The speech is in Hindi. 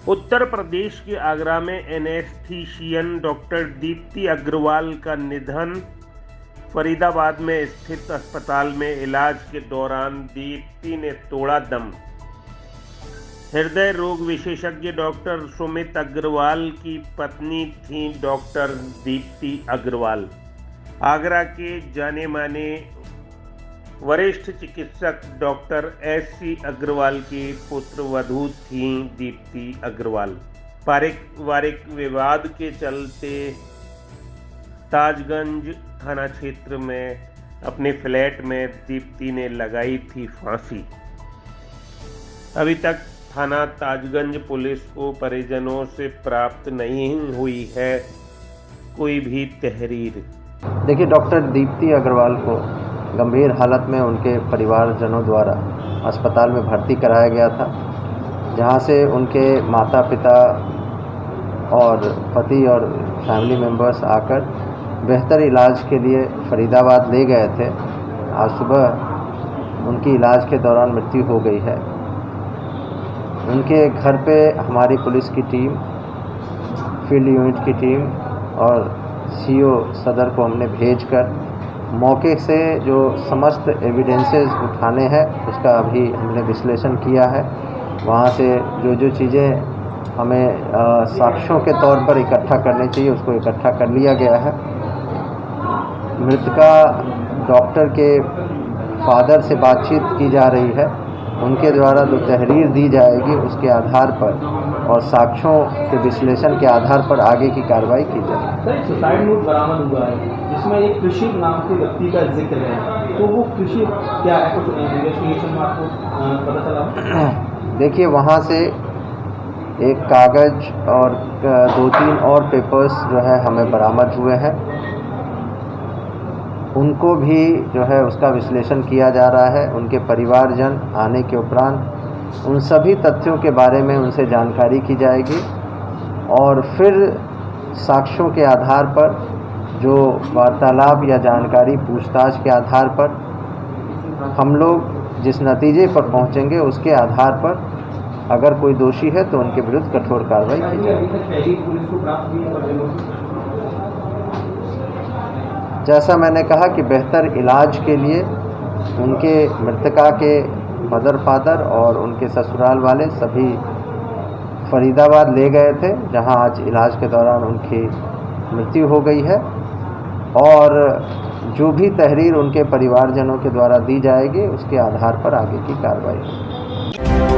उत्तर प्रदेश के आगरा में एनेस्थीशियन डॉक्टर दीप्ति अग्रवाल का निधन। फरीदाबाद में स्थित अस्पताल में इलाज के दौरान दीप्ति ने तोड़ा दम। हृदय रोग विशेषज्ञ डॉक्टर सुमित अग्रवाल की पत्नी थी डॉक्टर दीप्ति अग्रवाल। आगरा के जाने माने वरिष्ठ चिकित्सक डॉक्टर एस.सी. अग्रवाल की पुत्र वधू थी दीप्ति अग्रवाल। पारिवारिक विवाद के चलते ताजगंज थाना क्षेत्र में अपने फ्लैट में दीप्ति ने लगाई थी फांसी। अभी तक थाना ताजगंज पुलिस को परिजनों से प्राप्त नहीं हुई है कोई भी तहरीर। देखिए, डॉक्टर दीप्ति अग्रवाल को गंभीर हालत में उनके परिवारजनों द्वारा अस्पताल में भर्ती कराया गया था, जहां से उनके माता पिता और पति और फैमिली मेंबर्स आकर बेहतर इलाज के लिए फरीदाबाद ले गए थे। आज सुबह उनकी इलाज के दौरान मृत्यु हो गई है। उनके घर पे हमारी पुलिस की टीम, फील्ड यूनिट की टीम और सीओ सदर को हमने भेजकर मौके से जो समस्त एविडेंसेस उठाने हैं उसका अभी हमने विश्लेषण किया है। वहाँ से जो चीज़ें हमें साक्ष्यों के तौर पर इकट्ठा करनी चाहिए उसको इकट्ठा कर लिया गया है। मृतका डॉक्टर के फादर से बातचीत की जा रही है। उनके द्वारा जो तहरीर दी जाएगी उसके आधार पर और साक्ष्यों के विश्लेषण के आधार पर आगे की कार्रवाई की जाएगी। सर, सुसाइड नोट बरामद हुआ है जिसमें एक कृषि नाम के व्यक्ति का जिक्र है, तो वो कृषि क्या है, कुछ इन्वेस्टिगेशन में आपको पता चला? देखिए, वहाँ से एक कागज और 2-3 और पेपर्स जो है हमें बरामद हुए हैं। उनको भी जो है उसका विश्लेषण किया जा रहा है। उनके परिवारजन आने के उपरांत उन सभी तथ्यों के बारे में उनसे जानकारी की जाएगी और फिर साक्ष्यों के आधार पर जो वार्तालाप या जानकारी पूछताछ के आधार पर हम लोग जिस नतीजे पर पहुंचेंगे उसके आधार पर अगर कोई दोषी है तो उनके विरुद्ध कठोर कार्रवाई की जाएगी। जैसा मैंने कहा कि बेहतर इलाज के लिए उनके मृतका के मदर फादर और उनके ससुराल वाले सभी फरीदाबाद ले गए थे, जहां आज इलाज के दौरान उनकी मृत्यु हो गई है और जो भी तहरीर उनके परिवारजनों के द्वारा दी जाएगी उसके आधार पर आगे की कार्रवाई होगी।